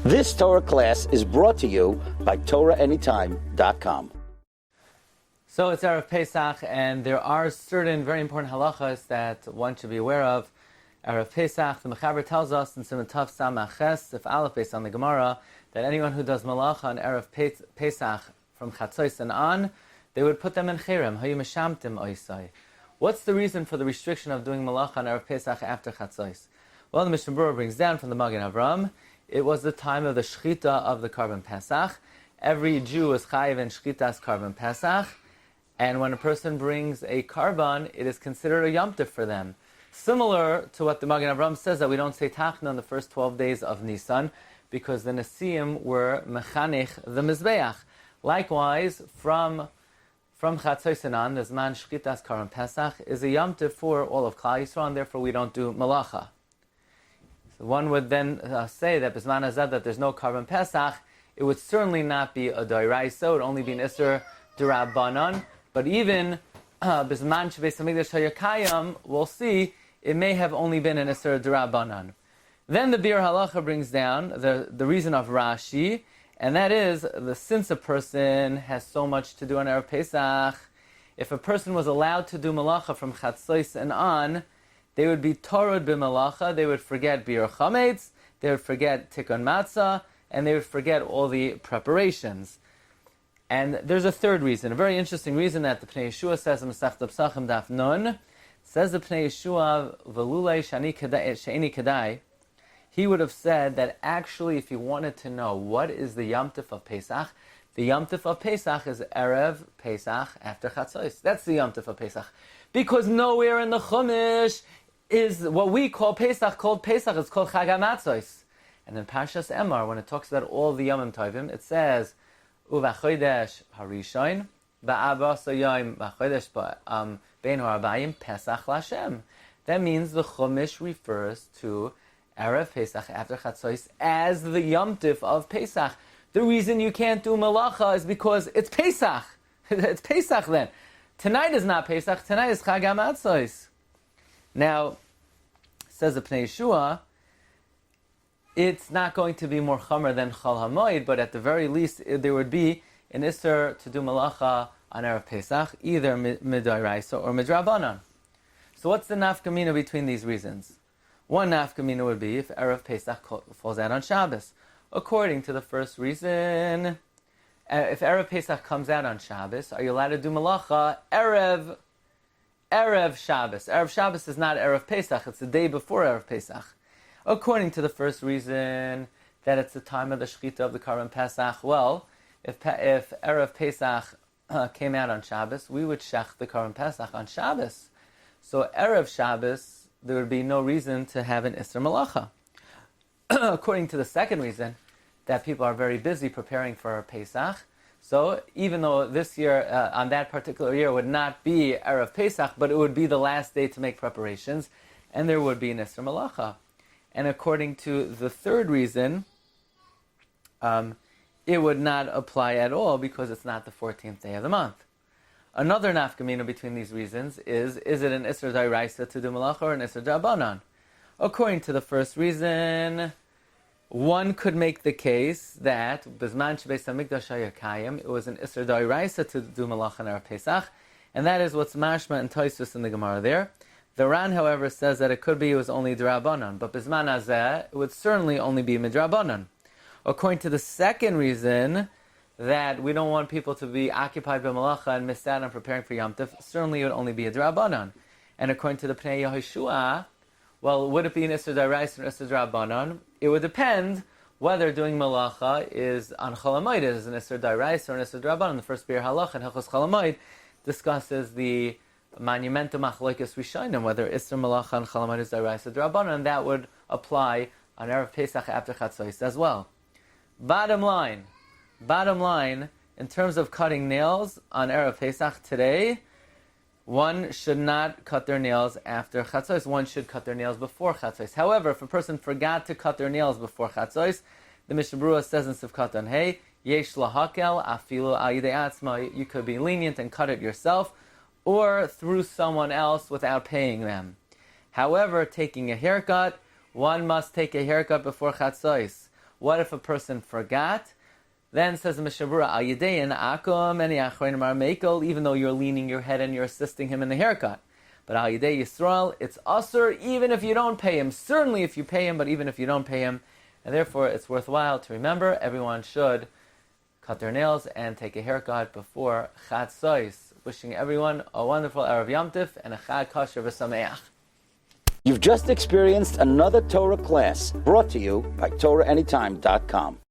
This Torah class is brought to you by TorahAnytime.com. So it's Erev Pesach, and there are certain very important halachos that one should be aware of. Erev Pesach, the Mechaber tells us in Siman Tav Samach Ches, if Aleph based on the Gemara, that anyone who does malacha on Erev Pesach from Chatzos and on, they would put them in Cherem. Hayu Meshamtim Oisai. What's the reason for the restriction of doing malacha on Erev Pesach after Chatzos? Well, the Mishnah Berurah brings down from the Magen Avram, it was the time of the Shechita of the Karban Pesach. Every Jew is chayiv in Shechitas Karban Pesach, and when a person brings a Karban, it is considered a Yom Tov for them. Similar to what the Magen Avram says, that we don't say Tachna in the first 12 days of Nisan, because the Nesiim were Mechanech the Mizbeach. Likewise, from Chatzos and on, the Zman Shechitas Karban Pesach is a Yom Tov for all of Klal Yisrael, and therefore we don't do Malacha. So one would then say that Bisman Azad, that there's no Karban Pesach, it would certainly not be a Doiraisa, it would only be an Isser D'Rabbanan. But even Bisman Shebeis Hamikdash Hayakayam, we'll see, it may have only been an Isser D'Rabbanan. Then the Bir Halacha brings down the reason of Rashi, and that is, since a person has so much to do on Erev Pesach, if a person was allowed to do Malacha from Chatzos and on, they would be torod b'malacha, they would forget bir chametz, they would forget tikkun matzah, and they would forget all the preparations. And there's a third reason, a very interesting reason that the Pnei Yeshua says in Masechet Pesachim Daf Nun, says the Pnei Yeshua, v'lulei she'eni kedai, he would have said that actually if you wanted to know what is the Yom Tov of Pesach, the Yom Tov of Pesach is Erev Pesach after Chatzos. That's the Yom Tov of Pesach. Because nowhere in the Chumash is what we call Pesach, called Pesach, it's called Chag HaMatzos. And in Parshas Emor, when it talks about all the Yomim Tovim, it says, Uvachodesh Harishon, Ba'abas Yom, Vachodesh Bein Harabayim, Pesach Lashem. That means the Chumash refers to Erev Pesach after Chatzos as the Yom Tiv of Pesach. The reason you can't do Malacha is because it's Pesach. It's Pesach then. Tonight is not Pesach, tonight is Chag HaMatzos. Now, says the Pnei Yeshua, it's not going to be more chomer than Chol HaMoed, but at the very least, there would be an Isser to do Malacha on Erev Pesach, either Midoraisa or Midrabanan. So what's the nafkamina between these reasons? One nafkamina would be if Erev Pesach falls out on Shabbos. According to the first reason, if Erev Pesach comes out on Shabbos, are you allowed to do Malacha Erev Shabbos? Erev Shabbos is not Erev Pesach, it's the day before Erev Pesach. According to the first reason, that it's the time of the Shechita of the Karban Pesach, well, if Erev Pesach came out on Shabbos, we would shech the Karban Pesach on Shabbos. So Erev Shabbos, there would be no reason to have an Isser Malacha. According to the second reason, that people are very busy preparing for Pesach, so even though this year, on that particular year, would not be Erev Pesach, but it would be the last day to make preparations, and there would be an Isser Malacha. And according to the third reason, it would not apply at all because it's not the 14th day of the month. Another nafkamina between these reasons is it an Isser D'Oraisa to do Malacha or an Isser D'Rabbanan? According to the first reason, one could make the case that Bizman Shebeis Hamikdash Hayakayim, it was an Isser D'Oraisa to do Malacha on Erev Pesach, and that is what's mashma and Tosfos in the Gemara there. The Ran, however, says that it could be it was only D'Rabbanan, but Bizman Hazeh, it would certainly only be Midrabbanan. According to the second reason, that we don't want people to be occupied by Malacha and miss out on preparing for Yom Tov, certainly it would only be a D'Rabbanan. And according to the Pnei Yehoshua, well, would it be an Isser D'Oraisa or an Isser D'Rabbanan? It would depend whether doing Malacha is on Chol HaMoed, is an Isser D'Oraisa or an Isser D'Rabbanan. The first Bir Halach and Halachos Chol HaMoed discusses the monumental machlokes rishonim, whether Isser Malacha on Chol HaMoed is D'Oraisa or D'Rabbanan, and that would apply on Erev Pesach after Chatzos as well. Bottom line, in terms of cutting nails on Erev Pesach today, one should not cut their nails after Chatzos. One should cut their nails before Chatzos. However, if a person forgot to cut their nails before Chatzos, the Mishnah Berurah says in Sivkat on Hey, Yesh lahakel afilu al yidei atzma. You could be lenient and cut it yourself, or through someone else without paying them. However, taking a haircut, one must take a haircut before Chatzos. What if a person forgot? Then says the Mishabura, Al Yedein Akum and Achronim Mekel, even though you're leaning your head and you're assisting him in the haircut. But Al Yedei Yisrael, it's Asur even if you don't pay him. Certainly if you pay him, but even if you don't pay him. And therefore it's worthwhile to remember everyone should cut their nails and take a haircut before Chatzos. Wishing everyone a wonderful Erev Yom Tif and a Chag Kosher V'Sameach. You've just experienced another Torah class brought to you by TorahAnytime.com.